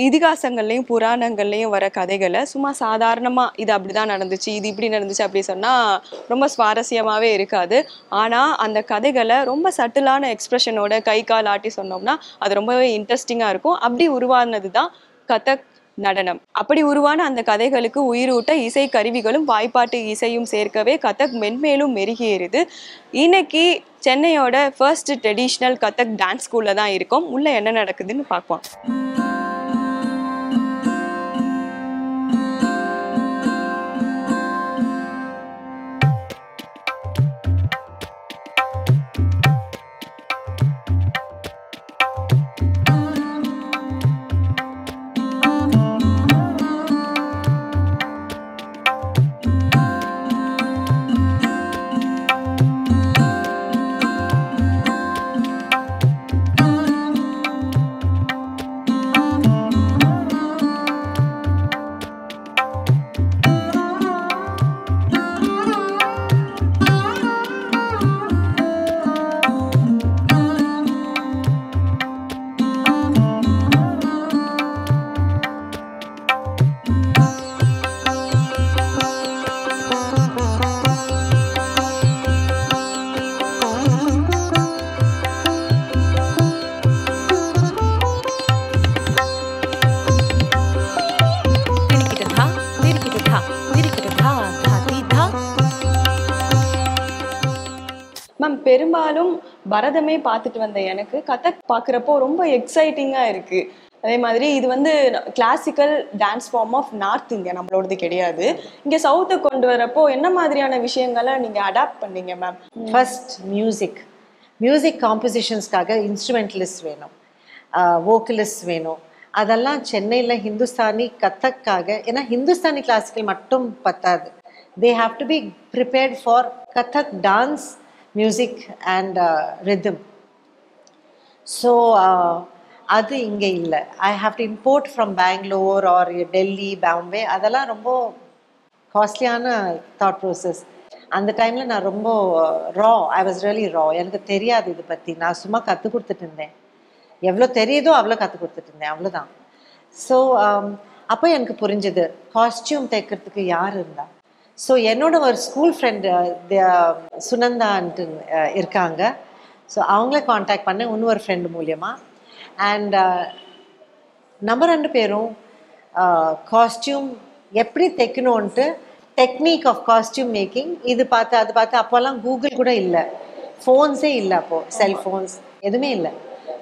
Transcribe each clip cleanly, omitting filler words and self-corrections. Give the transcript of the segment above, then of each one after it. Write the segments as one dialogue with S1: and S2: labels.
S1: இதிகாசங்கள்லயும் புராணங்கள்லயும் வர கதைகளை சும்மா சாதாரணமா இது அப்படிதான் நடந்துச்சு, இது இப்படி நடந்துச்சு அப்படி சொன்னா ரொம்ப சுவாரஸ்யமாவே இருக்காது. ஆனா அந்த கதைகளை ரொம்ப சட்டிலான எக்ஸ்பிரஷனோட கை கால் ஆட்டி சொன்னோம்னா அது ரொம்பவே இன்ட்ரெஸ்டிங்கா இருக்கும். அப்படி உருவானதுதான் கதக் நடனம். அப்படி உருவான அந்த கதைகளுக்கு உயிரூட்ட இசை கருவிகளும் வாய்ப்பாட்டு இசையும் சேர்க்கவே கதக் மென்மேலும் மெருகேறுது. இன்னைக்கு சென்னையோட ஃபர்ஸ்ட் ட்ரெடிஷ்னல் கதக் டான்ஸ் ஸ்கூல்ல தான் இருக்கோம். உள்ள என்ன நடக்குதுன்னு பார்ப்போம். மேம், பெரும்பாலும் பரதமே பார்த்துட்டு வந்த எனக்கு கதக் பார்க்குறப்போ ரொம்ப எக்ஸைட்டிங்காக இருக்கு. அதே மாதிரி இது வந்து classical dance form of north India, நம்மளோடது கிடையாது. இங்கே சவுத்துக்கு கொண்டு வரப்போ என்ன மாதிரியான விஷயங்களை நீங்கள் அடாப்ட் பண்ணீங்க மேம்?
S2: ஃபர்ஸ்ட் மியூசிக் காம்போசிஷன்ஸ்க்காக இன்ஸ்ட்ருமெண்டலிஸ்ட் வேணும், வோக்கலிஸ்ட் வேணும். அதெல்லாம் சென்னையில் ஹிந்துஸ்தானி கதக்காக, ஏன்னா ஹிந்துஸ்தானி கிளாசிக்கல் மட்டும் பத்தாது. They have to be prepared for Kathak dance, music and rhythm. So அது இங்கே இல்லை. I have to import from Bangalore or Delhi, Bombay. அதெல்லாம் ரொம்ப காஸ்ட்லியான தாட் ப்ரோசஸ். அந்த டைமில் நான் ரொம்ப ஐ வாஸ் ரியலி எனக்கு தெரியாது இது பற்றி. நான் சும்மா கற்றுக் கொடுத்துட்டு இருந்தேன். எவ்வளோ தெரியுதோ அவ்வளோ கற்றுக் கொடுத்துட்டு இருந்தேன், அவ்வளோதான். ஸோ அப்போ எனக்கு புரிஞ்சுது காஸ்டியூம் தைக்கிறதுக்கு யார் இருந்தா. ஸோ என்னோட ஒரு ஸ்கூல் ஃப்ரெண்டு சுனந்தான்ட்டு இருக்காங்க. ஸோ அவங்கள காண்டாக்ட் பண்ணேன் இன்னொரு ஃப்ரெண்டு மூலியமாக. அண்ட் நம்ம 2 பேரும் காஸ்டியூம் எப்படி தைக்கணுன்ட்டு டெக்னிக் ஆஃப் காஸ்டியூம் மேக்கிங் இது பார்த்து அது பார்த்து. அப்போல்லாம் கூகுள் கூட இல்லை, ஃபோன்ஸே இல்லை, அப்போது செல்ஃபோன்ஸ் எதுவுமே இல்லை.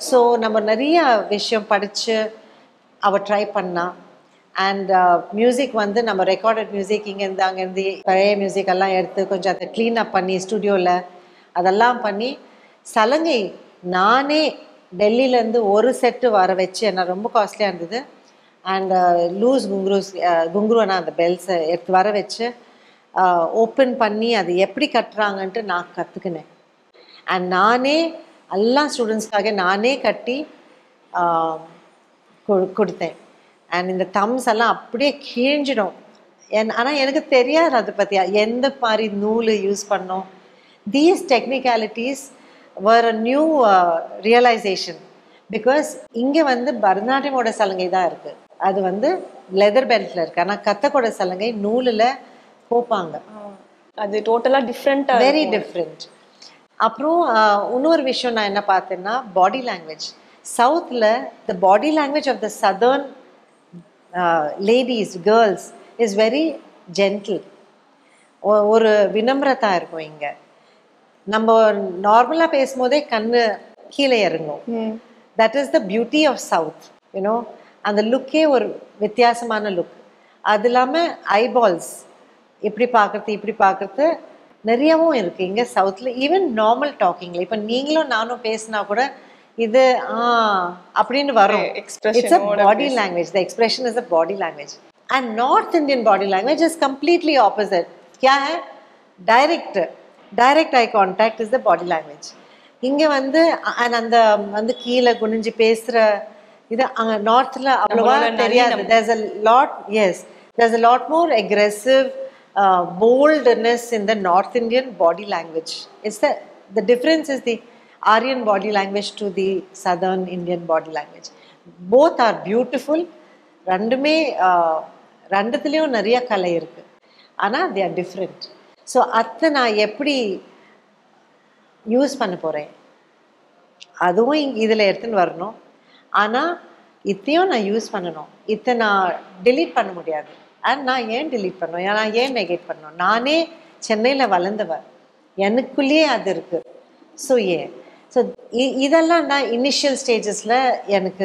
S2: ஸோ நம்ம நிறைய விஷயம் படித்து அவள் ட்ரை பண்ணா. அண்ட் மியூசிக் வந்து நம்ம ரெக்கார்டட் மியூசிக் இங்கேருந்து அங்கேருந்து பழைய மியூசிக் எல்லாம் எடுத்து கொஞ்சம் அதை க்ளீன் அப் பண்ணி ஸ்டுடியோவில் அதெல்லாம் பண்ணி சலங்கை நானே டெல்லியிலேருந்து ஒரு செட்டு வர வச்சு, என்ன ரொம்ப காஸ்ட்லியாக இருந்தது. அண்ட் லூஸ் குங்குருவனா அந்த பெல்ஸை எடுத்து வர வச்சு ஓப்பன் பண்ணி அது எப்படி கட்டுறாங்கன்ட்டு நான் கற்றுக்கினேன். அண்ட் நானே எல்லா ஸ்டூடெண்ட்ஸ்க்காக நானே கட்டி கொடுத்தேன். அண்ட் இந்த தம்ஸ் எல்லாம் அப்படியே கிழிஞ்சிடும். ஆனால் எனக்கு தெரியாது அதை பற்றி, எந்த மாதிரி நூல் யூஸ் பண்ணோம். These technicalities were a new realisation. Because இங்கே வந்து பரதநாட்டியமோட சலங்கை தான் இருக்குது, அது வந்து லெதர் பெல்ட்டில் இருக்குது. ஆனால் கத்தக்கோட சலங்கை நூலில் கோப்பாங்க.
S1: அது டோட்டலாக டிஃப்ரெண்ட்டாக,
S2: வெரி டிஃப்ரெண்ட். அப்புறம் இன்னொரு விஷயம் நான் என்ன பார்த்தேன்னா, பாடி லாங்குவேஜ். சவுத்தில் the body language of the southern ladies, girls is very gentle. ஒரு வினம்ரதா இருக்கும். இங்கே நம்ம நார்மலாக பேசும்போதே கண்ணு கீழே இறங்கும். That is the beauty of south. You know, அந்த லுக்கே ஒரு வித்தியாசமான லுக். அது இல்லாமல் ஐபால்ஸ் இப்படி பார்க்குறது நிறையவும் இருக்குது இங்கே சவுத்தில். ஈவன் நார்மல் டாக்கிங்கில் இப்போ நீங்களும் நானும் பேசினா கூட இது அப்படின்னு வரும். It's a body language. The expression is a body language. And north Indian body language is completely opposite. क्या है? Direct eye contact is the body language. இங்கே வந்து அந்த வந்து கீழே குனிஞ்சு பேசுகிற இது அங்கே நார்த்தில் அவ்வளோவா தெரியாது. there's a lot more aggressive boldness in the North Indian body language. It's the difference is the Aryan body language to the Southern Indian body language. Both are beautiful, ரெண்டுமே ரெண்டுத்துலேயும் நிறைய கலை இருக்குது. ஆனால் they are different. ஸோ அதை நான் எப்படி use பண்ண போகிறேன், அதுவும் இதில் எடுத்துன்னு வரணும். ஆனால் இத்தையும் நான் யூஸ் பண்ணணும். இதை நான் delete பண்ண முடியாது. அண்ட் நான் ஏன் delete பண்ணணும், நான் ஏன் நெகேட் பண்ணணும்? நானே சென்னையில் வளர்ந்தவர், எனக்குள்ளேயே அது இருக்குது. ஸோ ஸோ இதெல்லாம் தான் இனிஷியல் ஸ்டேஜஸில் எனக்கு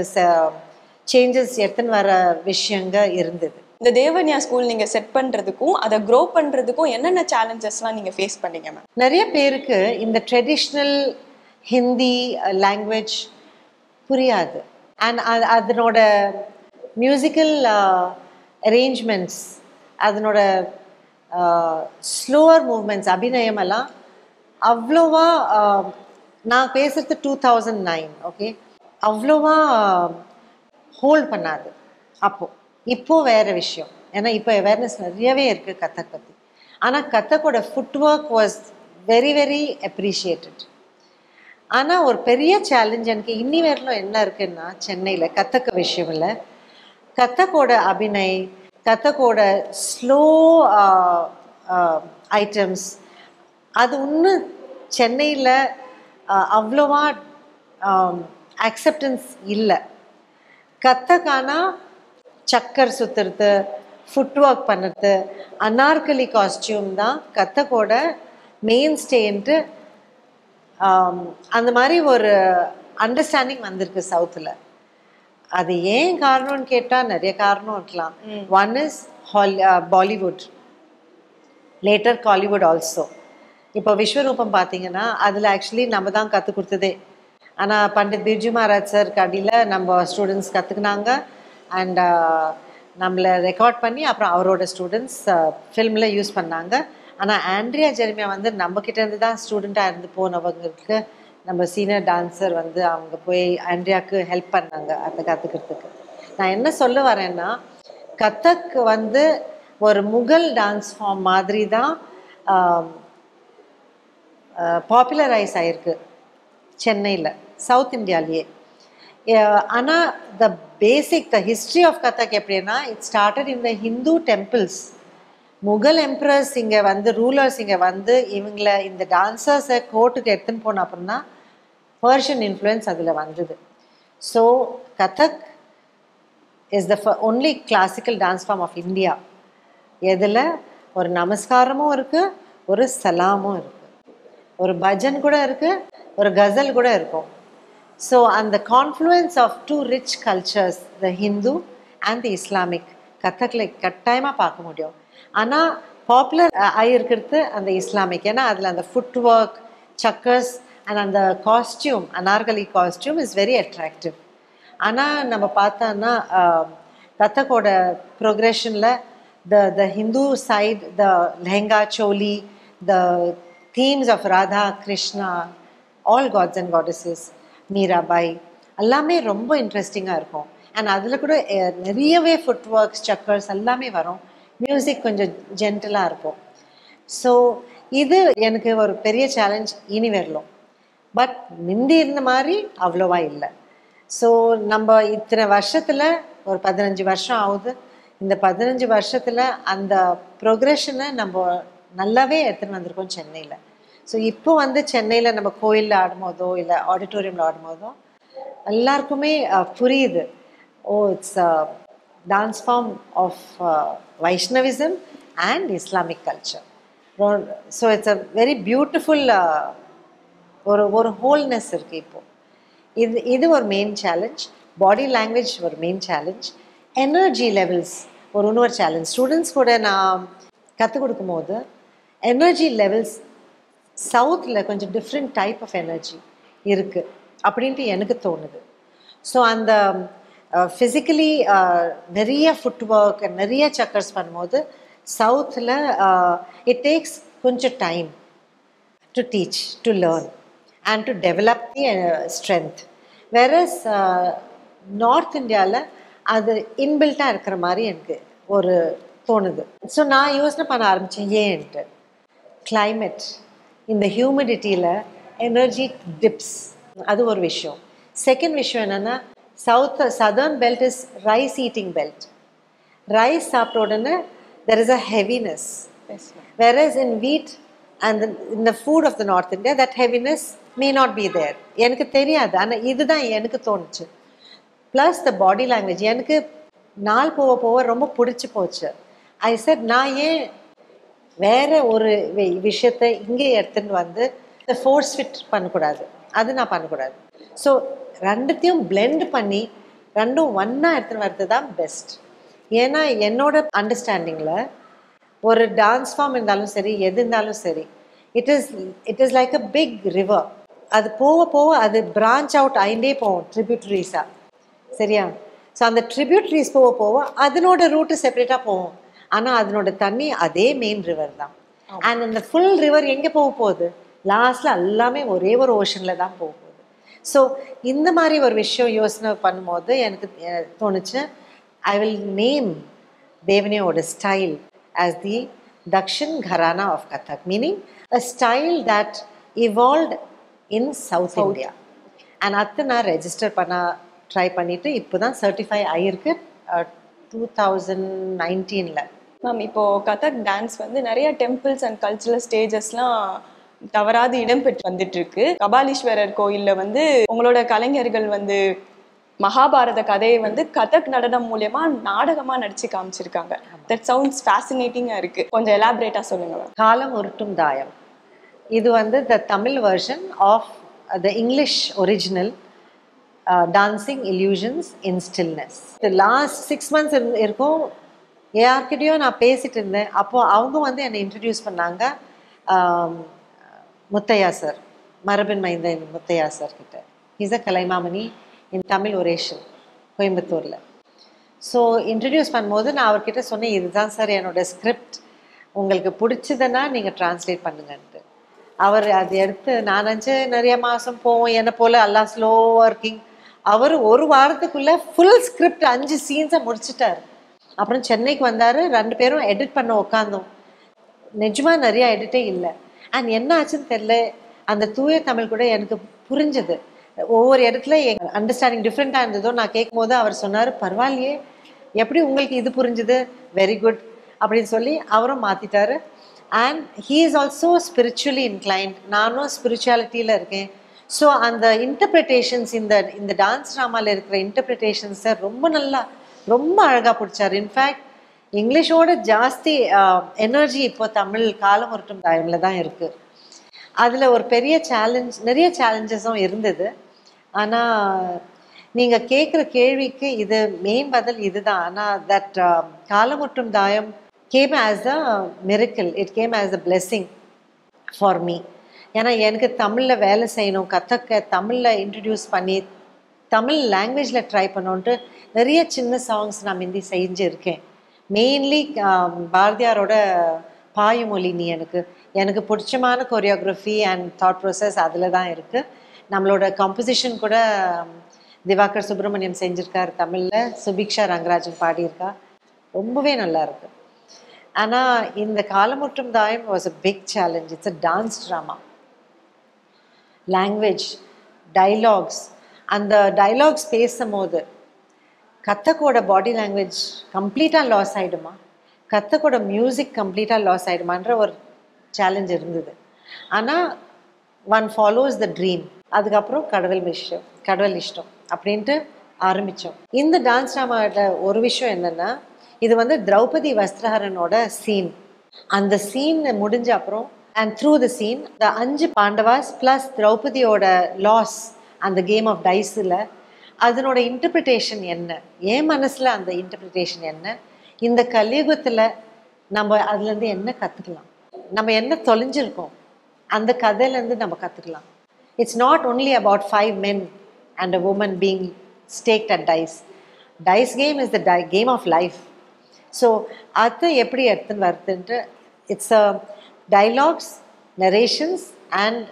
S2: சேஞ்சஸ் எடுத்துன்னு வர விஷயங்க இருந்தது.
S1: இந்த தேவன்யா ஸ்கூல் நீங்க செட் பண்றதுக்கும் அதை க்ரோ பண்றதுக்கும் என்னென்ன சேலஞ்சஸ்லாம் நீங்க ஃபேஸ் பண்ணீங்க மேம்?
S2: நிறைய பேருக்கு இந்த ட்ரெடிஷ்னல் ஹிந்தி லாங்குவேஜ் புரியாது. அண்ட் அதனோட மியூசிக்கல் அரேஞ்ச்மெண்ட்ஸ், அதனோட ஸ்லோவர் மூவ்மெண்ட்ஸ், அபிநயமெல்லாம் அவ்வளோவா நான் பேசுகிறது 2009, ஓகே, அவ்வளோவா ஹோல்ட் பண்ணாது அப்போது. இப்போது வேறு விஷயம், ஏன்னா இப்போ அவேர்னஸ் நிறையவே இருக்குது கதக் பற்றி. ஆனால் கதக்கோட ஃபுட்ஒர்க் வாஸ் வெரி வெரி அப்ரிஷியேட்டட். ஆனால் ஒரு பெரிய சேலஞ்ச் எனக்கு இன்னி வரலும் என்ன இருக்குன்னா, சென்னையில் கதக்க விஷயம் இல்லை, கதக்கோட அபிநய், கதக்கோட ஸ்லோ ஐட்டம்ஸ், அது இன்னும் சென்னையில் அவ்வளோவா அக்செப்டன்ஸ் இல்லை. கத்தக்கானா சக்கர் சுற்றுறது, ஃபுட்ஒர்க் பண்ணுறது, அனார்கலி காஸ்டியூம் தான் கத்தக்கோட மெயின் ஸ்டேன்ட்டு அந்த மாதிரி ஒரு அண்டர்ஸ்டாண்டிங் வந்திருக்கு சவுத்தில். அது ஏன் காரணம்னு கேட்டால் நிறைய காரணம் இருக்கலாம். One is Bollywood, later Kollywood also. இப்போ விஸ்வரூபம் பார்த்தீங்கன்னா அதில் ஆக்சுவலி நம்ம தான் கற்றுக் கொடுத்ததே. ஆனால் பண்டிட் பிர்ஜு மகாராஜ் சார் கடையில் நம்ம ஸ்டூடெண்ட்ஸ் கற்றுக்குனாங்க. அண்ட் நம்மளை ரெக்கார்ட் பண்ணி அப்புறம் அவரோட ஸ்டூடெண்ட்ஸ் ஃபில்மில் யூஸ் பண்ணாங்க. ஆனால் ஆண்ட்ரியா ஜெரமியா வந்து நம்மக்கிட்டேருந்து தான் ஸ்டூடெண்ட்டாக இருந்து போனவங்களுக்கு நம்ம சீனியர் டான்ஸர் வந்து அவங்க போய் ஆண்ட்ரியாவுக்கு ஹெல்ப் பண்ணாங்க அதை கற்றுக்கிறதுக்கு. நான் என்ன சொல்ல வரேன்னா, கதக் வந்து ஒரு முகல் டான்ஸ் ஃபார்ம் மாதிரி தான் பாப்புலரைஸ் ஆகிருக்கு சென்னையில், சவுத் இந்தியாவிலேயே. ஆனால் த ஹிஸ்ட்ரி ஆஃப் கதக் எப்படின்னா, it started in the Hindu temples. Mughal embrace இங்கே வந்து, ரூலர்ஸ் இங்கே வந்து இவங்களை இந்த டான்சர்ஸை கோர்ட்டுக்கு எடுத்துன்னு போன அப்புறம் தான் பர்ஷியன் இன்ஃப்ளூயன்ஸ் அதில் வந்தது. So Kathak is the only classical dance form of India, எதில் ஒரு நமஸ்காரமும் இருக்குது, ஒரு சலாமும் இருக்குது, ஒரு பஜன் கூட இருக்குது, ஒரு கசல் கூட இருக்கும். ஸோ அந்த confluence of two rich cultures, the Hindu and the Islamic, கதக்கில் கட்டாயமாக பார்க்க முடியும். ஆனால் பாப்புலர் ஆகிருக்கிறது அந்த இஸ்லாமிக். ஏன்னா அதில் அந்த ஃபுட் ஒர்க், சக்கர்ஸ் அண்ட் அந்த costume, Anarkali costume is very attractive. ஆனால் நம்ம பார்த்தோன்னா கதக்கோட ப்ரொக்ரெஷனில் the Hindu side, the lehenga, choli, the themes of Radha, Krishna, all gods and goddesses, Mirabai, எல்லாமே ரொம்ப இன்ட்ரெஸ்டிங்காக இருக்கும். அண்ட் அதில் கூட நிறையவே ஃபுட் ஒர்க்ஸ், சக்கர்ஸ் எல்லாமே வரும். மியூசிக் கொஞ்சம் ஜென்டலாக இருக்கும். ஸோ இது எனக்கு ஒரு பெரிய சேலஞ்ச் இனி வரலும். பட் முந்தி இருந்த மாதிரி அவ்வளோவா இல்லை. ஸோ நம்ம இத்தனை வருஷத்தில் ஒரு 15 வருஷம் ஆகுது. இந்த 15 வருஷத்தில் அந்த ப்ரொக்ரெஷனை நம்ம நல்லாவே எடுத்துன்னு வந்திருக்கோம் சென்னையில். ஸோ இப்போ வந்து சென்னையில் நம்ம கோயிலில் ஆடும்போதோ இல்லை ஆடிட்டோரியமில் ஆடும்போதோ எல்லாருக்குமே புரியுது, oh it's dance form of Vaishnavism and Islamic culture. So it's a very beautiful ஒரு ஹோல்னஸ் இருக்குது இப்போது. இது ஒரு மெயின் சேலஞ்ச். பாடி லாங்குவேஜ் ஒரு மெயின் சேலஞ்ச். எனர்ஜி லெவல்ஸ் இன்னொரு சேலஞ்ச். ஸ்டூடெண்ட்ஸ் கூட நான் கற்றுக் கொடுக்கும்போது எனர்ஜி லெவல்ஸ் சவுத்தில் கொஞ்சம் டிஃப்ரெண்ட் டைப் ஆஃப் எனர்ஜி இருக்குது அப்படின்ட்டு எனக்கு தோணுது. ஸோ அந்த ஃபிசிக்கலி நிறைய ஃபுட் ஒர்க், நிறைய சக்கர்ஸ் பண்ணும்போது சவுத்தில் இட் டேக்ஸ் கொஞ்சம் time to teach, to learn and to develop the strength. Whereas north இந்தியாவில் அது இன்பில்ட்டாக இருக்கிற மாதிரி எனக்கு ஒரு தோணுது. ஸோ நான் யோசனை பண்ண ஆரம்பித்தேன், ஏன்ட்டு கிளைமேட், இந்த ஹியூமிடிட்டியில் எனர்ஜி டிப்ஸ், அது ஒரு விஷயம். செகண்ட் விஷயம் என்னென்னா southern belt is rice eating belt. Rice சாப்பிட்ட உடனே there is a heaviness.
S1: Yes, ma'am.
S2: Whereas in wheat and in the food of the North India, that heaviness may not be there. எனக்கு தெரியாது, ஆனால் இதுதான் எனக்கு தோணுச்சு. ப்ளஸ் த body language எனக்கு நாள் போக போக ரொம்ப பிடிச்சி போச்சு. ஐ செட் நான் ஏன் வேற ஒரு விஷயத்தை இங்கே எடுத்துன்னு வந்து ஃபோர்ஸ் ஃபிட் பண்ணக்கூடாது, அது நான் பண்ணக்கூடாது. ஸோ ரெண்டுத்தையும் பிளெண்ட் பண்ணி ரெண்டும் ஒன்றா எடுத்துன்னு வர்றது தான் பெஸ்ட். ஏன்னா என்னோட அண்டர்ஸ்டாண்டிங்கில் ஒரு டான்ஸ் ஃபார்ம் இருந்தாலும் சரி, எது இருந்தாலும் சரி, it is like a big river. அது போக போக அது பிரான்ச் அவுட் ஆகிண்டே போகும் ட்ரிபியூட்டரிஸாக, சரியா? ஸோ அந்த ட்ரிபியூட்டரிஸ் போக போக அதனோட ரூட்டு செப்பரேட்டாக போகும், ஆனால் அதனோட தண்ணி அதே மெயின் ரிவர் தான். அண்ட் அந்த ஃபுல் ரிவர் எங்கே போக போகுது? லாஸ்ட்டில் எல்லாமே ஒரே ஒரு ஓஷனில் தான் போக போகுது. ஸோ இந்த மாதிரி ஒரு விஷயம் யோசனை பண்ணும்போது எனக்கு தோணுச்சு, I will name Devaniyoda style as the Dakshin Gharana of Kathak, meaning a style that evolved in South India. And அதை நான் ரெஜிஸ்டர் பண்ண ட்ரை பண்ணிவிட்டு இப்போ தான் சர்டிஃபை ஆகிருக்கு 2019.
S1: மேம் இப்போ கதக் டான்ஸ் வந்து நிறைய டெம்பிள்ஸ் அண்ட் கல்ச்சுரல் ஸ்டேஜஸ்லாம் தவறாது இடம்பெற்று வந்துட்டு இருக்கு. கபாலீஸ்வரர் கோயில்ல வந்து உங்களோட கலைஞர்கள் வந்து மகாபாரத கதையை வந்து கதக் நடனம் மூலமா நாடகமா நடிச்சு காமிச்சிருக்காங்க. தட் சவுண்ட்ஸ் ஃபேசினேட்டிங்கா இருக்கு. கொஞ்சம் எலாபரேட்டா சொல்லுங்க மேம்.
S2: காலம் உருட்டும் தாயம் இது வந்து the Tamil version of the English original dancing illusions in stillness. Last 6 months இருக்கும். யார்கிட்டயும் நான் பேசிட்டு இருந்தேன். அப்போது அவங்க வந்து என்னை இன்ட்ரடியூஸ் பண்ணாங்க முத்தையா சார், மரபின் மைந்தன் முத்தையா சார் கிட்ட. Is a Kalaimamani in Tamil oration கோயம்புத்தூரில். ஸோ இன்ட்ரடியூஸ் பண்ணும்போது நான் அவர்கிட்ட சொன்னேன், இதுதான் சார் என்னோடய ஸ்கிரிப்ட், உங்களுக்கு பிடிச்சதுன்னா நீங்கள் ட்ரான்ஸ்லேட் பண்ணுங்கன்ட்டு. அவர் அதை எடுத்து நான் நினச்சி நிறைய மாதம் போவோம், என்னை போல் எல்லாம் ஸ்லோ ஒர்க்கிங். அவர் ஒரு வாரத்துக்குள்ளே ஃபுல் ஸ்கிரிப்ட் 5 சீன்ஸை முடிச்சிட்டார். அப்புறம் சென்னைக்கு வந்தார், 2 பேரும் எடிட் பண்ண உட்காந்தோம். நிஜமாக நிறையா எடிட்டே இல்லை. அண்ட் என்ன ஆச்சுன்னு தெரில, அந்த தூய தமிழ் கூட எனக்கு புரிஞ்சுது. ஒவ்வொரு இடத்துல எங்கள் அண்டர்ஸ்டாண்டிங் டிஃப்ரெண்ட்டாக இருந்ததோ நான் கேட்கும்போது அவர் சொன்னார், பரவாயில்லையே எப்படி உங்களுக்கு இது புரிஞ்சுது, வெரி குட் அப்படின்னு சொல்லி அவரும் மாற்றிட்டாரு. And he is also spiritually inclined, நானும் ஸ்பிரிச்சுவாலிட்டியில் இருக்கேன். ஸோ அந்த இன்டர்பிரிட்டேஷன்ஸ் இந்த டான்ஸ் ட்ராமாவில் இருக்கிற இன்டர்பிரிட்டேஷன்ஸை ரொம்ப அழகாக பிடிச்சார். இன்ஃபேக்ட் இங்கிலீஷோட ஜாஸ்தி எனர்ஜி இப்போ தமிழ் காலம் உருட்டும் தாயமில் தான் இருக்குது. அதில் ஒரு பெரிய நிறைய சேலஞ்சஸும் இருந்தது. ஆனால் நீங்கள் கேட்குற கேள்விக்கு இது மெயின் பதில் இதுதான். ஆனால் தட் காலம் உருட்டும் தாயம் came as a miracle, it came as a blessing for me. ஏன்னா எனக்கு தமிழில் வேலை செய்யணும், கற்றுக்க தமிழில் இன்ட்ரடியூஸ் பண்ணி தமிழ் லாங்குவேஜில் ட்ரை பண்ணோன்ட்டு நிறைய சின்ன சாங்ஸ் நான் முந்தி செஞ்சுருக்கேன். மெயின்லி பாரதியாரோட பாயுமொழி நீ எனக்கு பிடிச்சமான கொரியோகிராஃபி அண்ட் தாட் ப்ராசஸ் அதில் தான் இருக்குது. நம்மளோட கம்போசிஷன் கூட திவாகர் சுப்பிரமணியம் செஞ்சுருக்கார் தமிழில், சுபிக்ஷா ரங்கராஜன் பாடியிருக்கா, ரொம்பவே நல்லா இருக்குது. ஆனால் இந்த காலமுற்றும் தாயம் was a big challenge. It's a dance drama. Language, dialogues, அந்த டைலாக்ஸ் பேசும்போது கத்தக்கோட பாடி லாங்குவேஜ் கம்ப்ளீட்டாக லாஸ் ஆகிடுமா, கத்தக்கோட மியூசிக் கம்ப்ளீட்டாக லாஸ் ஆகிடுமான்ற ஒரு சேலஞ்ச் இருந்தது. ஆனால் ஒன் ஃபாலோஸ் த ட்ரீம். அதுக்கப்புறம் கடவுள் இஷ்டம் அப்படின்ட்டு ஆரம்பித்தோம். இந்த டான்ஸ் ட்ராமாவோட ஒரு விஷயம் என்னென்னா, இது வந்து திரௌபதி வஸ்திரஹரனோட சீன். அந்த சீன் முடிஞ்ச அப்புறம் and through the scene the 5 Pandavas plus திரௌபதியோட லாஸ் அந்த கேம் ஆஃப் டைஸில் அதனோட இன்டர்பிரிட்டேஷன் என்ன, என் மனசில் அந்த இன்டர்பிரிட்டேஷன் என்ன, இந்த கலியுகத்தில் நம்ம அதுலேருந்து என்ன கற்றுக்கலாம், நம்ம என்ன தொலைஞ்சிருக்கோம் அந்த கதையிலேருந்து நம்ம கற்றுக்கலாம். It's not only about 5 men and a woman being staked at dice. Dice game is the game of life. So அது எப்படி எடுத்துன்னு வருதுன்ட்டு it's a dialogues, narrations and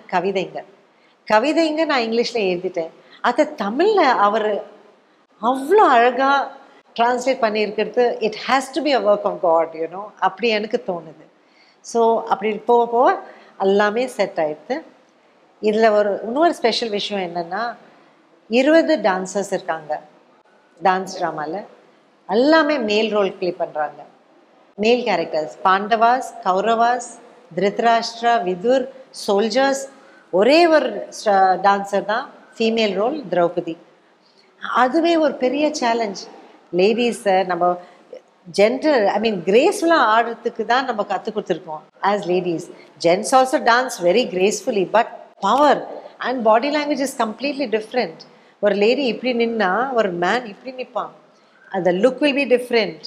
S2: கவிதைங்க நான் இங்கிலீஷில் எழுதிட்டேன். அதை தமிழில் அவர் அவ்வளோ அழகாக ட்ரான்ஸ்லேட் பண்ணியிருக்கிறது, it has to be a work of God, you know, அப்படி எனக்கு தோணுது. ஸோ அப்படி போக எல்லாமே செட் ஆகிடுது. இதில் இன்னொரு ஸ்பெஷல் விஷயம் என்னென்னா, 20 டான்சர்ஸ் இருக்காங்க. டான்ஸ் ட்ராமாவில் எல்லாமே மேல் ரோல் ப்ளே பண்ணுறாங்க. மேல் கேரக்டர்ஸ், பாண்டவாஸ், கௌரவாஸ், திருதராஷ்டிரா, விதுர், சோல்ஜர்ஸ். ஒரே ஒரு டான்ஸர் தான் ஃபீமேல் ரோல், திரௌபதி. அதுவே ஒரு பெரிய சேலஞ்ச். லேடிஸை நம்ம ஜென்டர் கிரேஸ்ஃபுல்லாக ஆடுறதுக்கு தான் நம்ம கற்றுக் கொடுத்துருக்கோம் as ladies. Gents also dance very gracefully, but power and body language is completely different. ஒரு லேடி இப்படி நின்னா ஒரு மேன் இப்படி நிற்பான். அந்த லுக் வில் பி டிஃப்ரெண்ட்.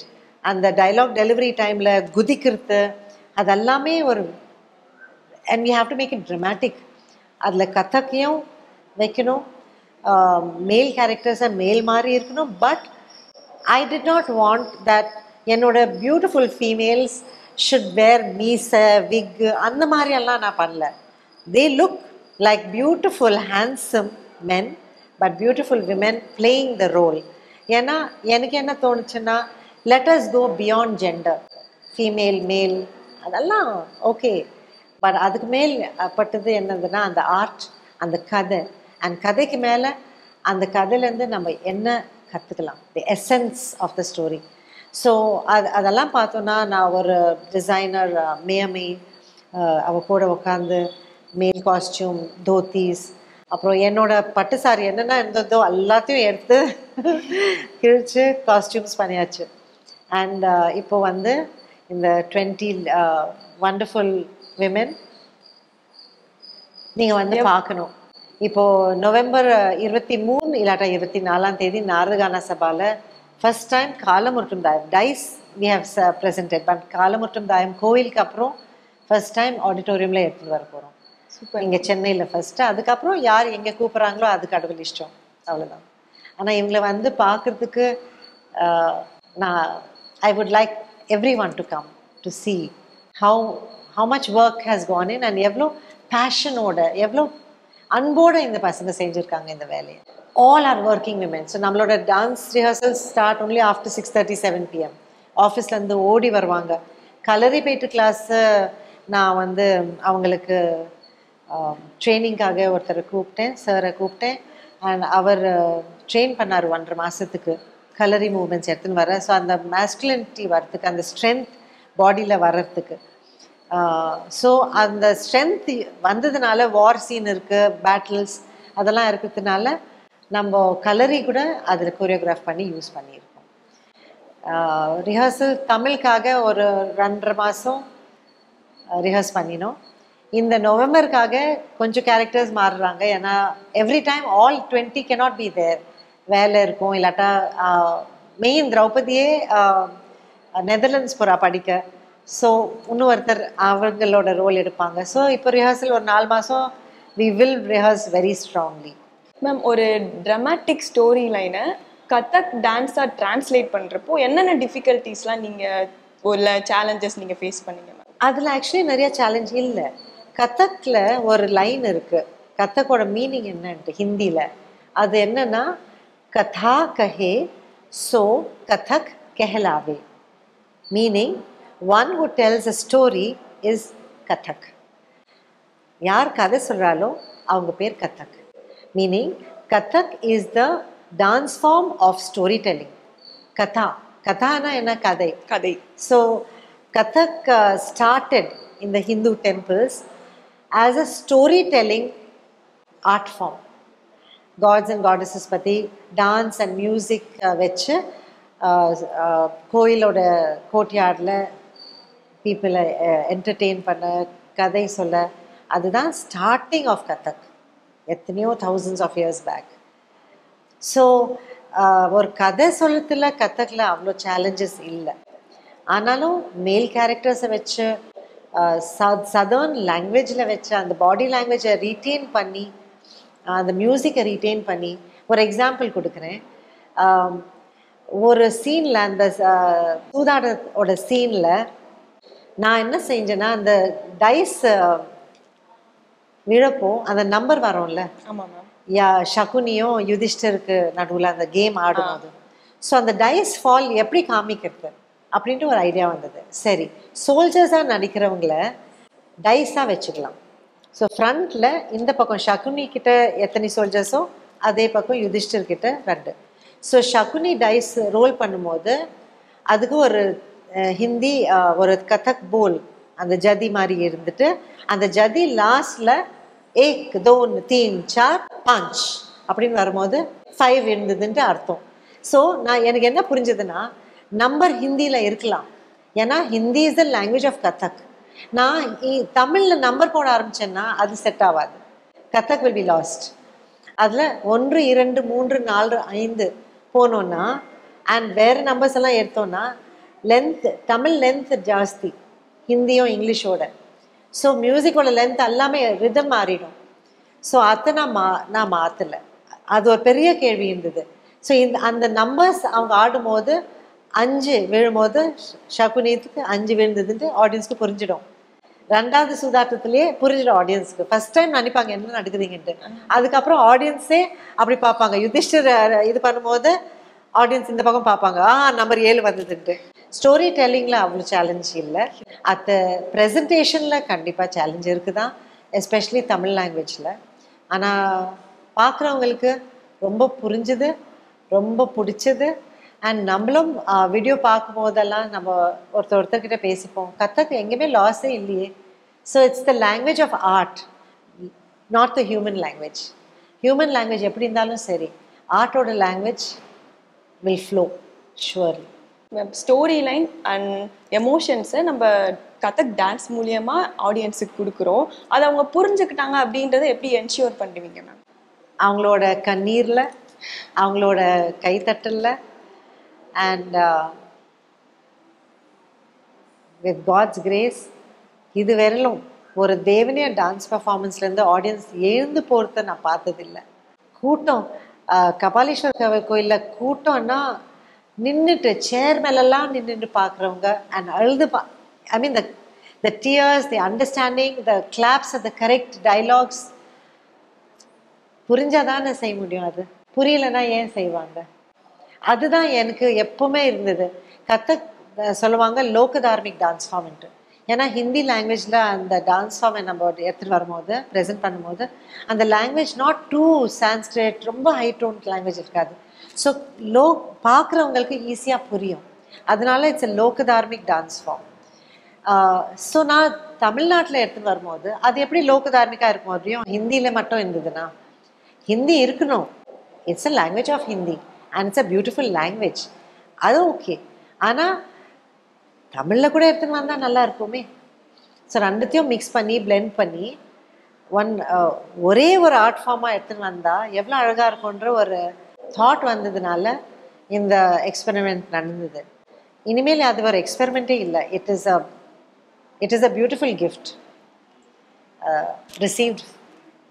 S2: அந்த டைலாக் டெலிவரி டைமில் குதிக்கிறது அதெல்லாமே ஒரு and we have to make it dramatic. அதில் கதக்கையும் வைக்கணும், மேல் கேரக்டர்ஸை மேல் மாதிரி இருக்கணும். But I did not want that என்னோட பியூட்டிஃபுல் ஃபீமேல்ஸ் ஷுட் வேர் மீசை விக் அந்த மாதிரியெல்லாம் நான் பண்ணல. They look like beautiful handsome men but beautiful women playing the role. ஏன்னா எனக்கு என்ன தோணுச்சுன்னா, let us go beyond gender. Female male அதெல்லாம் ஓகே, பட் அதுக்கு மேல் பட்டது என்னதுன்னா அந்த ஆர்ட், அந்த கதை. அண்ட் கதைக்கு மேலே அந்த கதையிலேருந்து நம்ம என்ன கற்றுக்கலாம், the essence of the story. So அதெல்லாம் பார்த்தோன்னா நான் ஒரு டிசைனர் மேயமே அவள் கூட உட்காந்து மேல் காஸ்டியூம், தோத்தீஸ், அப்புறம் என்னோட பட்டு சாரி என்னென்ன இருந்ததோ எல்லாத்தையும் எடுத்து கிழிச்சு காஸ்டியூம்ஸ் பண்ணியாச்சு. அண்ட் இப்போ வந்து இந்த 20 வண்டர்ஃபுல் விமென் நீங்கள் வந்து பார்க்கணும். இப்போது நவம்பர் 23 இல்லாட்டா 24 நாரதகான சபாவில் ஃபர்ஸ்ட் டைம் காலமுருட்டும் தாயம் dice we have presented. But காலமுருட்டும் தாயம் கோவிலுக்கு அப்புறம் ஃபர்ஸ்ட் டைம் ஆடிட்டோரியமில் எடுத்துகிட்டு வர போகிறோம். சூப்பர். இங்கே சென்னையில் ஃபஸ்ட்டு, அதுக்கப்புறம் யார் எங்கே கூப்பிட்றாங்களோ அது கடவுள் இஷ்டம், அவ்வளோதான். ஆனால் இவங்களை வந்து பார்க்குறதுக்கு நான் I would like every one to come to C how much work has gone in and எவ்வளோ பேஷனோட எவ்வளோ அன்போடு இந்த பசங்க செஞ்சுருக்காங்க இந்த வேலையை. All are working women. So நம்மளோட dance rehearsals start only after 6:30 7 PM. ஆஃபீஸ்லேருந்து ஓடி வருவாங்க. கலரிப்பேட்டு கிளாஸு நான் வந்து அவங்களுக்கு ட்ரைனிங்காக ஒருத்தரை கூப்பிட்டேன், சாரை கூப்பிட்டேன். அண்ட் அவர் ட்ரெயின் பண்ணார் 1.5 மாதத்துக்கு கலரி மூமெண்ட்ஸ் எடுத்துன்னு வர. ஸோ அந்த மேஸ்குலினிட்டி வர்றதுக்கு, அந்த ஸ்ட்ரென்த் பாடியில் வர்றதுக்கு. ஸோ அந்த ஸ்ட்ரென்த் வந்ததுனால வார் சீன் இருக்குது, பேட்டில்ஸ் அதெல்லாம் இருக்கிறதுனால நம்ம கலரி கூட அதில் கோரியோகிராஃப் பண்ணி யூஸ் பண்ணியிருக்கோம். ரிஹர்சல் தமிழுக்காக ஒரு 2.5 மாதம் ரிஹர்ஸ் பண்ணினோம். இந்த நவம்பருக்காக கொஞ்சம் கேரக்டர்ஸ் மாறுறாங்க. ஏன்னா every time all 20 cannot be there. வேலை இருக்கும், இல்லாட்டா மெயின் திரௌபதியே நெதர்லாண்ட்ஸ் போகிறா படிக்க. ஸோ இன்னொருத்தர் அவங்களோட ரோல் எடுப்பாங்க. ஸோ இப்போ ரிஹர்சல் ஒரு 4 மாதம் we will rehearse very strongly.
S1: Ma'am, ஒரு ட்ராமாட்டிக் ஸ்டோரி லைனை கதக் டான்ஸாக ட்ரான்ஸ்லேட் பண்ணுறப்போ என்னென்ன டிஃபிகல்ட்டிஸ்லாம் நீங்கள் ஒரு சேலஞ்சஸ் நீங்கள் ஃபேஸ் பண்ணீங்க மேம்?
S2: அதில் ஆக்சுவலி நிறைய சேலஞ்ச் இல்லை. கதக்கில் ஒரு லைன் இருக்குது, கதக்கோட மீனிங் என்னன்ட்டு ஹிந்தியில். அது என்னன்னா, கதா கஹே சோ கதக் கெஹலாவே. Meaning one who tells a story is Kathak. யார் கதை சொல்கிறாலோ அவங்க பேர் Kathak. Meaning Kathak is the dance form of story telling. கதானா என்ன? கதை.
S1: கதை.
S2: So Kathak started in the Hindu temples as a story telling art form. Gods and goddesses பற்றி டான்ஸ் அண்ட் மியூசிக் வச்சு கோயிலோட கோட்யார்டில் பீப்புளை என்டர்டெயின் பண்ண, கதை சொல்ல, அதுதான் ஸ்டார்டிங் ஆஃப் கதக் எத்தனையோ thousands of years back. So ஒரு கதை சொல்லத்தில் கதக்கில் அவ்வளோ சேலஞ்சஸ் இல்லை. ஆனாலும் மேல் கேரக்டர்ஸை வச்சு சதர்ன் லாங்குவேஜில் வச்சு அந்த பாடி லாங்குவேஜை ரீட்டெயின் பண்ணி, அந்த மியூசிக்கை ரீட்டெயின் பண்ணி, ஒரு எக்ஸாம்பிள் கொடுக்குறேன். ஒரு சீனில், அந்த சூதாட்டத்தோட சீனில் நான் என்ன செஞ்சேன்னா, அந்த டைஸ் விழப்போ அந்த நம்பர் வரோம்ல.
S1: ஆமாம் மேம்.
S2: சகுனியும் யுதிஷ்டருக்கு நடுவில் அந்த கேம் ஆடும்போது, ஸோ அந்த டைஸ் ஃபால் எப்படி காமிக்கிறது அப்படின்ட்டு ஒரு ஐடியா வந்தது. சரி, சோல்ஜர்ஸாக நடிக்கிறவங்கள டைஸாக வச்சுக்கலாம். ஸோ ஃப்ரண்ட்டில் இந்த பக்கம் சகுனி கிட்ட எத்தனை சோல்ஜர்ஸோ அதே பக்கம் யுதிஷ்டர் கிட்ட 2. ஸோ ஷகுனி டைஸ் ரோல் பண்ணும்போது அதுக்கு ஒரு ஹிந்தி ஒரு கதக் போல் அந்த ஜதி மாதிரி இருந்துட்டு அந்த ஜதி லாஸ்ட்ல ஏக் தோன் தீன் சார் பாஞ்ச் அப்படின்னு வரும்போது 5 இருந்ததுன்ட்டு அர்த்தம். ஸோ எனக்கு என்ன புரிஞ்சதுன்னா நம்பர் ஹிந்தியில் இருக்கலாம், ஏன்னா Hindi is the language of Kathak. நான் தமிழில் நம்பர் போட ஆரம்பிச்சேன்னா அது செட் ஆகாது, கதக் வில் பி லாஸ்ட். அதில் 1 2 3 4 5 போனோன்னா அண்ட் வேறு நம்பர்ஸ் எல்லாம் எடுத்தோன்னா லென்த் தமிழ் லென்த் ஜாஸ்தி ஹிந்தியும் இங்கிலீஷோட. ஸோ மியூசிக்கோட லென்த் எல்லாமே ரிதம் மாறிடும். ஸோ அதை நான் மாற்றலை. அது ஒரு பெரிய கேள்வி இருந்தது. ஸோ அந்த நம்பர்ஸ் அவங்க ஆடும்போது 5 விழும்போது ஷகுனித்துக்கு 5 விழுந்ததுன்ட்டு ஆடியன்ஸ்க்கு புரிஞ்சிடும். 2வது சூதாட்டத்திலேயே புரிஞ்சிடும் ஆடியன்ஸ்க்கு. ஃபர்ஸ்ட் டைம் நினைப்பாங்க என்ன நடக்குதுங்கன்ட்டு, அதுக்கப்புறம் ஆடியன்ஸே அப்படி பார்ப்பாங்க. யுதிஷ்டர் இது பண்ணும்போது ஆடியன்ஸ் இந்த பக்கம் பார்ப்பாங்க, நம்பர் 7 வந்ததுன்ட்டு. ஸ்டோரி டெல்லிங்கில் அவ்வளோ சேலஞ்ச் இல்லை. அந்த ப்ரெசன்டேஷனில் கண்டிப்பாக சேலஞ்ச் இருக்குதான், எஸ்பெஷலி தமிழ் லாங்குவேஜில். ஆனால் பார்க்குறவங்களுக்கு ரொம்ப புரிஞ்சுது, ரொம்ப பிடிச்சது. அண்ட் நம்மளும் வீடியோ பார்க்கும் போதெல்லாம் நம்ம ஒருத்தர்கிட்ட பேசிப்போம், கதக் எங்கேயுமே லாஸே இல்லையே. So it's the language of art, not the human language. Human language எப்படி இருந்தாலும் சரி, ஆர்ட்டோட language will flow surely.
S1: Story line and எமோஷன்ஸை நம்ம கதக் டான்ஸ் மூலியமா ஆடியன்ஸுக்கு கொடுக்குறோம். அதை அவங்க புரிஞ்சுக்கிட்டாங்க அப்படின்றத எப்படி என்ஷூர் பண்ணுவீங்க மேம்?
S2: அவங்களோட கண்ணீரில், அவங்களோட கைத்தட்டலில் அண்ட் வித் காட்ஸ் கிரேஸ். இது வரலும் ஒரு தேவனிய டான்ஸ் பர்ஃபார்மன்ஸ்லேருந்து ஆடியன்ஸ் எழுந்து போகிறத நான் பார்த்ததில்லை. கூட்டம் கபாலீஸ்வர் கோயிலில் கூட்டம்னா நின்றுட்டு சேர் மேலெல்லாம் நின்றுட்டு பார்க்குறவங்க அண்ட் அழுது I mean the tears, the understanding, the claps, the correct dialogues. புரிஞ்சாதானே செய்ய முடியும், அது புரியலைன்னா ஏன் செய்வாங்க? அதுதான் எனக்கு எப்பவுமே இருந்தது. கதக் சொல்லுவாங்க லோகதார்மிக் டான்ஸ் ஃபார்ம்ன்ட்டு. ஏன்னா ஹிந்தி லாங்குவேஜில் அந்த டான்ஸ் ஃபார்மை நம்ம எடுத்துகிட்டு வரும்போது ப்ரெசென்ட் பண்ணும்போது அந்த லாங்குவேஜ் நாட் டூ சான்ஸ்கிரிட், ரொம்ப ஹை டோன் லாங்குவேஜ் இருக்காது. ஸோ பார்க்குறவங்களுக்கு ஈஸியாக புரியும். அதனால இட்ஸ் எ லோகதார்மிக் டான்ஸ் ஃபார்ம். ஸோ நான் தமிழ்நாட்டில் எடுத்துகிட்டு வரும்போது அது எப்படி லோகதார்மிக்காக இருக்க முடியும் ஹிந்தியில் மட்டும் இருந்ததுன்னா? ஹிந்தி இருக்கணும், it's a language of Hindi and it's a beautiful language, அது ஓகே. ஆனால் தமிழில் கூட எடுத்துன்னு வந்தால் நல்லா இருக்குமே. ஸோ ரெண்டுத்தையும் மிக்ஸ் பண்ணி பிளெண்ட் பண்ணி ஒரே ஒரு ஆர்ட் ஃபார்மாக எடுத்துன்னு வந்தால் எவ்வளோ அழகாக இருக்குன்ற ஒரு தாட் வந்ததுனால இந்த எக்ஸ்பெரிமெண்ட் நடந்தது. இனிமேல் அது ஒரு எக்ஸ்பெரிமெண்ட்டே இல்லை, it is a beautiful gift received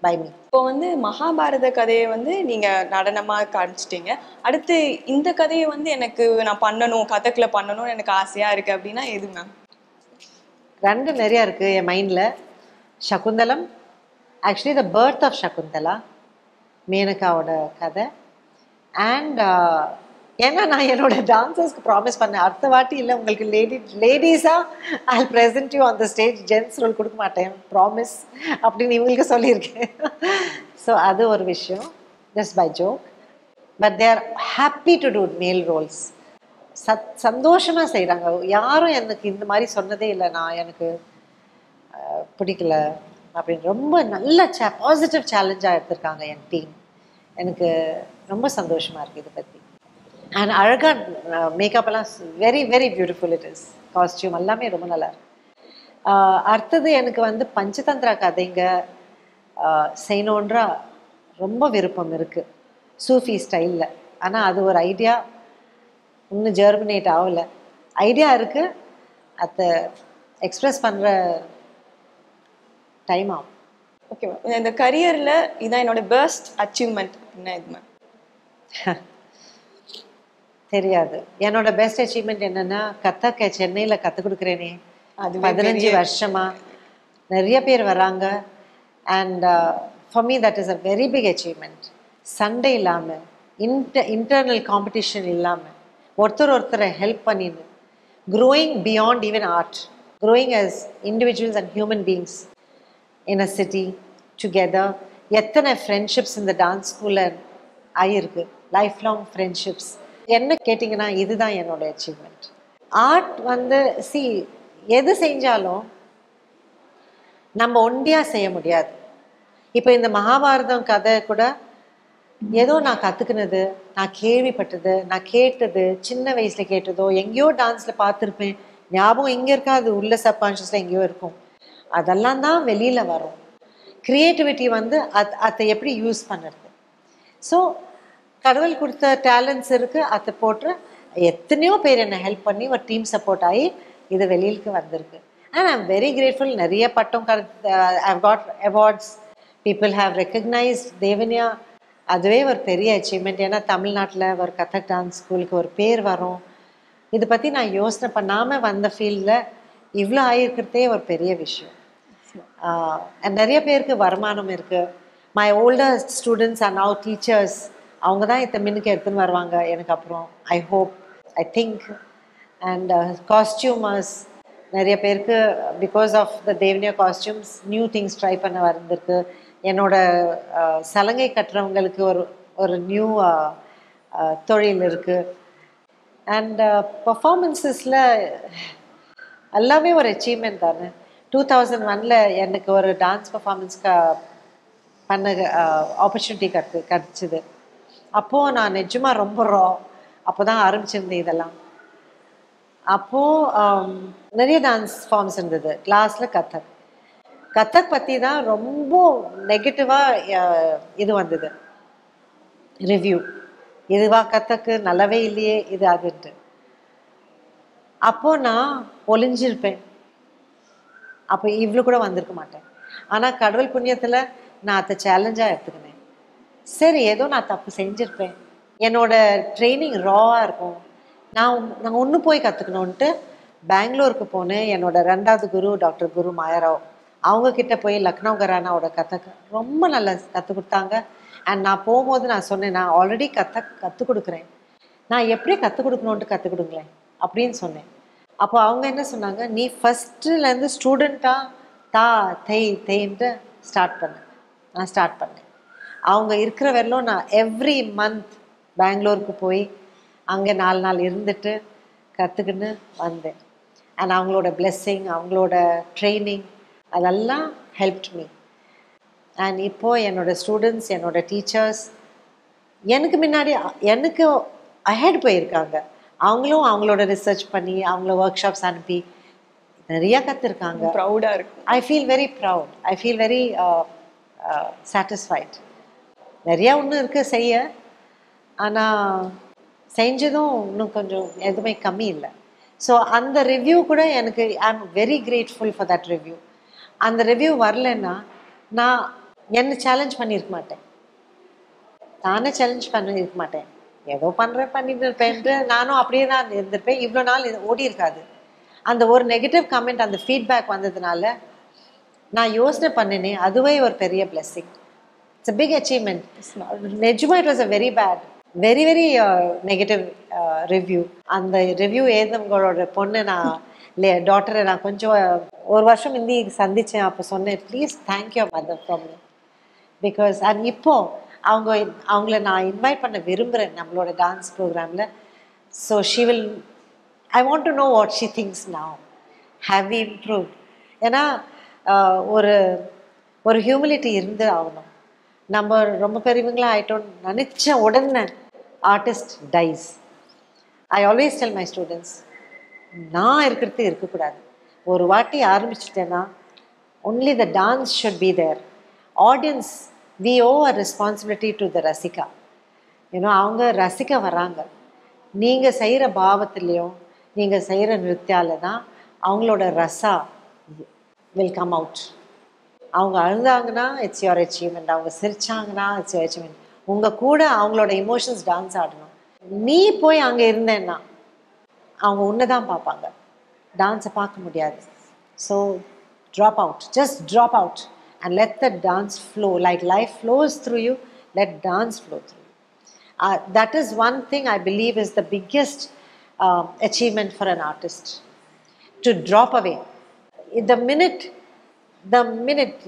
S2: by me.
S1: இப்போ வந்து மகாபாரத கதையை வந்து நீங்க நடனமா காமிச்சிட்டீங்க. அடுத்து இந்த கதையை வந்து எனக்கு நான் பண்ணணும், கதக்ல பண்ணணும்னு எனக்கு ஆசையா இருக்கு அப்படின்னா எது மேம்?
S2: 2 நிறையா இருக்கு என் மைண்டில். Shakuntalam, actually the birth of Shakuntala, மேனகாவோட கதை. அண்ட் ஏன்னா நான் என்னோட டான்சர்ஸ்க்கு ப்ராமிஸ் பண்ணேன், அடுத்த வாட்டி இல்லை உங்களுக்கு லேடிஸாக I present you on the stage, gents role கொடுக்க மாட்டேன் ப்ராமிஸ் அப்படின்னு இவங்களுக்கு சொல்லியிருக்கேன். ஸோ அது ஒரு விஷயம், just by joke. But they are happy to do male roles. சந்தோஷமாக செய்கிறாங்க. யாரும் எனக்கு இந்த மாதிரி சொன்னதே இல்லை, நான் எனக்கு பிடிக்கல அப்படின்னு. ரொம்ப நல்ல பாசிட்டிவ் சேலஞ்சாக எடுத்திருக்காங்க என் டீம். எனக்கு ரொம்ப சந்தோஷமாக இருக்குது இதை பற்றி. அண்ட் அழகாக மேக்கப்பெல்லாம் very very beautiful it is. Costume எல்லாமே ரொம்ப நல்லா இருக்கு. அடுத்தது எனக்கு வந்து பஞ்சதந்திரா கதைங்க செய்யணுன்றா ரொம்ப விருப்பம் இருக்குது, சூஃபி ஸ்டைலில். ஆனால் அது ஒரு ஐடியா இன்னும் ஜெர்மினேட் ஆகலை. ஐடியா இருக்குது, அதை எக்ஸ்ப்ரெஸ் பண்ணுற டைம் ஆகும்.
S1: Okay ma'am. இந்த கரியரில் இதான் என்னோட பெஸ்ட் அச்சீவ்மெண்ட் அப்படின்னா இது மேம்?
S2: தெரியாது. என்னோட பெஸ்ட் அச்சீவ்மெண்ட் என்னென்னா கதக் சென்னையில் கற்றுக் கொடுக்குறேனே,
S1: அது
S2: 15 வருஷமா நிறைய பேர் வராங்க. And for me that is a very big achievement. சண்டே இல்லாமல், இன்டர்னல் காம்படிஷன் இல்லாமல், ஒருத்தரை ஹெல்ப் பண்ணின்னு, growing beyond even art, growing as individuals and human beings in a city together. எத்தனை ஃப்ரெண்ட்ஷிப்ஸ் இந்த டான்ஸ் ஸ்கூலில் ஆகியிருக்கு. Life long friendships. என்ன கேட்டிங்கன்னா இதுதான் என்னோட அச்சீவ்மெண்ட். ஆர்ட் வந்து எது செஞ்சாலும் நம்ம ஒண்டியாக செய்ய முடியாது. இப்போ இந்த மகாபாரதம் கதை கூட ஏதோ நான் கற்றுக்கினது, நான் கேள்விப்பட்டது, நான் கேட்டது, சின்ன வயசில் கேட்டதோ, எங்கேயோ டான்ஸில் பார்த்துருப்பேன், ஞாபகம் இங்கே இருக்காது, உள்ள சப்கான்ஷியஸில் எங்கேயோ இருக்கும். அதெல்லாம் தான் வெளியில் வரும். க்ரியேட்டிவிட்டி வந்து அதை எப்படி யூஸ் பண்ணுறது. ஸோ கடவுள் கொடுத்த டேலண்ட்ஸ் இருக்குது, அதை போட்டு எத்தனையோ பேர் என்னை ஹெல்ப் பண்ணி ஒரு டீம் சப்போர்ட் ஆகி இது வெளியிலுக்கு வந்திருக்கு. And I am very grateful. நிறைய பட்டம் I've got awards, people have recognised Devanya. அதுவே ஒரு பெரிய அச்சீவ்மெண்ட். ஏன்னா தமிழ்நாட்டில் ஒரு கதக் டான்ஸ் ஸ்கூலுக்கு ஒரு பேர் வரும். இதை பற்றி நான் யோசனை பண்ணாமல் வந்த ஃபீல்டில் இவ்வளோ ஆகிருக்கிறதே ஒரு பெரிய விஷயம். நிறைய பேருக்கு வருமானம் இருக்குது. My older students are now teachers. அவங்க தான் இதை மின்னுக்கு எடுத்துன்னு வருவாங்க எனக்கு அப்புறம். I hope, I think. And costumers நிறைய பேருக்கு because of the Devanya costumes new things try பண்ண வந்திருக்கு. என்னோட சலங்கை கட்டுறவங்களுக்கு ஒரு நியூ தொழில் இருக்குது. அண்ட் பர்ஃபார்மன்ஸஸில் எல்லாமே ஒரு அச்சீவ்மெண்ட் தானே. 2001 எனக்கு ஒரு டான்ஸ் பர்ஃபார்மன்ஸ்க்கு பண்ண ஆப்பர்ச்சுனிட்டி கிடச்சிது. அப்போது நான் நிஜமாக ரொம்ப அப்போ தான் ஆரம்பிச்சிருந்தேன் இதெல்லாம். அப்போது நிறைய டான்ஸ் ஃபார்ம்ஸ் இருந்தது. கிளாஸில் கதக் பற்றி தான் ரொம்ப நெகட்டிவாக இது வந்தது, ரிவ்யூ. இதுவா கதக்கு நல்லாவே இல்லையே இது அதுன்ட்டு. அப்போது நான் ஒளிஞ்சிருப்பேன், அப்போ இவ்வளோ கூட வந்திருக்க மாட்டேன். ஆனால் கடவுள் புண்ணியத்தில் நான் அதை சேலஞ்சாக எடுத்துக்கினேன். சரி, ஏதோ நான் தப்பு செஞ்சுருப்பேன். என்னோட ட்ரைனிங் ராவாக இருக்கும். நான் ஒன்று போய் கற்றுக்கணுன்ட்டு பெங்களூருக்கு போனேன். என்னோட 2வது குரு டாக்டர் குரு மாயாராவ், அவங்கக்கிட்ட போய் லக்னோ கரானாவோட கற்றுக்க ரொம்ப நல்லா கற்றுக் கொடுத்தாங்க. அண்ட் நான் போகும்போது நான் சொன்னேன், நான் ஆல்ரெடி கற்றுக் கொடுக்குறேன், நான் எப்படி கற்றுக் கொடுக்கணுன்ட்டு கற்றுக் கொடுங்களேன் அப்படின்னு சொன்னேன். அப்போ அவங்க என்ன சொன்னாங்க, நீ ஃபஸ்ட்டுலேருந்து ஸ்டூடெண்ட்டாக தேய்ன்ட்டு ஸ்டார்ட் பண்ணேன். நான் ஸ்டார்ட் பண்ணேன். அவங்க இருக்கிற வரலும் நான் எவ்ரி மந்த் பெங்களூருக்கு போய் அங்கே 4 நாள் இருந்துட்டு கற்றுக்கின்னு வந்தேன். அண்ட் அவங்களோட பிளெஸ்ஸிங், அவங்களோட ட்ரைனிங் அதெல்லாம் ஹெல்ப்ட் மீ. அண்ட் இப்போது என்னோடய ஸ்டூடெண்ட்ஸ், என்னோடய டீச்சர்ஸ் எனக்கு முன்னாடி எனக்கு அஹெட் போயிருக்காங்க. அவங்களும் அவங்களோட ரிசர்ச் பண்ணி அவங்கள ஒர்க் ஷாப்ஸ் அனுப்பி நிறையா கற்றுருக்காங்க.
S1: ப்ரௌடாக இருக்கு.
S2: I feel very proud. I feel very satisfied. நிறையா ஒன்றும் இருக்குது செய்ய, ஆனால் செஞ்சதும் இன்னும் கொஞ்சம் எதுவுமே கம்மி இல்லை. ஸோ அந்த ரிவ்யூ கூட எனக்கு I am very grateful for that review. அந்த ரிவ்யூ வரலன்னா நான் என்னை சேலஞ்ச் பண்ணியிருக்க மாட்டேன், நானே சேலஞ்ச் பண்ணியிருக்க மாட்டேன். ஏதோ பண்ணிட்டு இருப்பேன்ட்டு நானும் அப்படியே தான் இருந்திருப்பேன். இவ்வளோ நாள் ஓடி இருக்காது. அந்த ஒரு நெகட்டிவ் கமெண்ட், அந்த ஃபீட்பேக் வந்ததுனால நான் யோசனை பண்ணினேன், அதுவே ஒரு பெரிய blessing. It's a big achievement. நிஜமா it was a very bad, very very negative review. அந்த ரிவ்யூ எழுதுனவங்களோட பொண்ணு நான் டாட்டரை நான் கொஞ்சம் ஒரு வருஷம் முந்தி சந்தித்தேன். அப்போ சொன்னேன், please thank you mother from me because. And இப்போது அவங்கள நான் இன்வைட் பண்ண விரும்புகிறேன் நம்மளோட டான்ஸ் ப்ரோக்ராமில். So she will, I want to know what she thinks now. Have we improved? ஏன்னா ஒரு ஹியூமிலிட்டி இருந்து ஆகணும். நம்ம ரொம்ப பெரியவங்களாக ஆகிட்டோன்னு நினச்ச உடனே artist dies. I always tell my students, நான் இருக்கிறது இருக்கக்கூடாது. ஒரு வாட்டி ஆரம்பிச்சிட்டேன்னா only the dance should be there. Audience, we owe a responsibility to the rasika. அவங்க ரசிக்க வராங்க. நீங்கள் செய்கிற பாவத்திலையும் நீங்கள் செய்கிற நிருத்தியால தான் அவங்களோட ரசா வில் கம் அவுட். அவங்க அழுதாங்கன்னா இட்ஸ் யுவர் அச்சீவ்மெண்ட், அவங்க சிரிச்சாங்கன்னா இட்ஸ் யுவர் அச்சீவ்மெண்ட். உங்கள் கூட அவங்களோட இமோஷன்ஸ் டான்ஸ் ஆடணும். நீ போய் அங்கே இருந்தேன்னா அவங்க உன்னை தான் பார்ப்பாங்க, டான்ஸை பார்க்க முடியாது. So drop out, just drop out and let the dance flow. Like life flows through you, let dance flow through you. That is one thing I believe is the biggest achievement for an artist, to drop away. The minute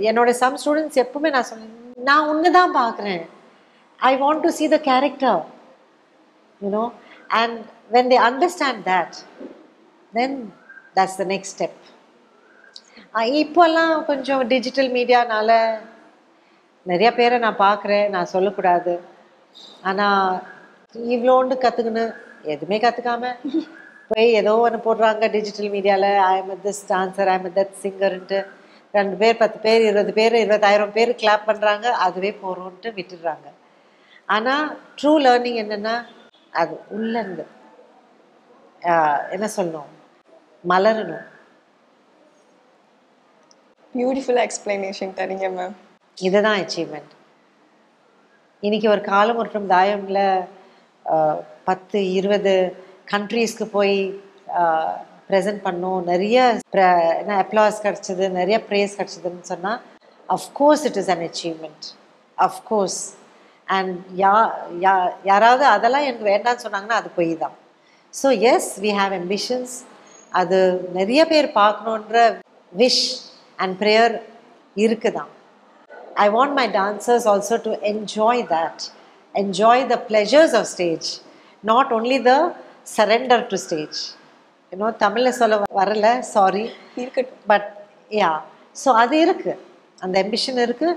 S2: என்னோட some students எப்பவுமே நான் சொன்னேன், நான் உன்னை தான் பார்க்குறேன், I want to see the character. you know. And when they understand that, then that's the next step. இப்போல்லாம் கொஞ்சம் டிஜிட்டல் மீடியானால நிறைய பேரை நான் பார்க்குறேன், நான் சொல்லக்கூடாது. ஆனால் இவ்வளோண்டு கற்றுக்குன்னு எதுவுமே கற்றுக்காம போய் ஏதோ ஒன்று போடுறாங்க டிஜிட்டல் மீடியாவில், I am this dancer, I am that சிங்கர்ன்ட்டு 2 பேர் 10 பேர் 20 பேர் 20,000 பேர் கிளாப் பண்ணுறாங்க, அதுவே போகிறோன்ட்டு விட்டுடுறாங்க. ஆனால் ட்ரூ லேர்னிங் என்னென்னா அது உள்ளேருந்து என்ன சொல்லணும், மலரணும்.
S1: பியூட்டிஃபுல் எக்ஸ்பிளனேஷன் தரீங்க மேம்.
S2: இதுதான் அச்சீவ்மெண்ட். இன்னைக்கு ஒரு காலம் மற்றும் தாயம்ல 10-20 கண்ட்ரீஸ்க்கு போய் ப்ரெசென்ட் பண்ணோம், நிறைய அப்ளாஸ் கிடச்சிது, நிறைய ப்ரேஸ் கிடச்சிதுன்னு சொன்னால் of course it is an achievement, of course. And யாராவது அதெல்லாம் எனக்கு வேண்டான்னு சொன்னாங்கன்னா அது பொய் தான். So yes, we have ambitions. அது நிறைய பேர் பார்க்கணுன்ற விஷ் அண்ட் ப்ரேயர் இருக்குதான். I want my dancers also to enjoy that, enjoy the pleasures of stage, not only the surrender to stage. You know, Tamil சொல்ல வரல, sorry, but yeah, so அது இருக்கு, அந்த ambition இருக்கு.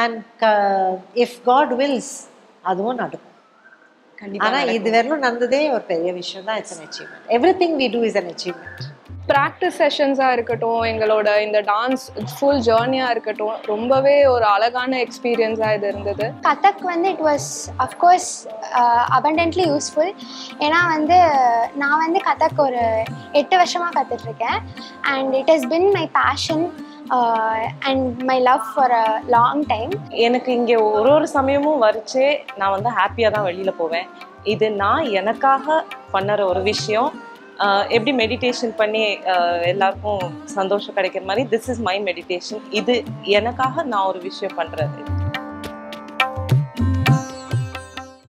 S2: And if God wills, அதுவும் நடக்கும். ஆனா இது வரலும் நடந்ததே ஒரு பெரிய விஷயம் தான். It's an achievement. Everything we do is an achievement.
S3: Practice செஷன்ஸாக இருக்கட்டும், எங்களோட இந்த டான்ஸ் ஃபுல் ஜேர்னியாக இருக்கட்டும், ரொம்பவே ஒரு அழகான எக்ஸ்பீரியன்ஸாக இது இருந்தது.
S4: கதக் வந்து it was of course abundantly useful. ஏன்னா வந்து நான் வந்து கதக் ஒரு 8 வருஷமாக கற்றுட்ருக்கேன். And it has been my passion and my love for a long time.
S5: எனக்கு இங்கே ஒரு சமயமும் வரைச்சே நான் வந்து ஹாப்பியாக தான் வெளியில் போவேன். இது நான் எனக்காக பண்ணுற ஒரு விஷயம். எப்படி மெடிடேஷன் பண்ணி எல்லாருக்கும் சந்தோஷம் கிடைக்கிற மாதிரி திஸ் இஸ் மை மெடிடேஷன். இது எனக்காக நான் ஒரு விஷயம் பண்ணுறது.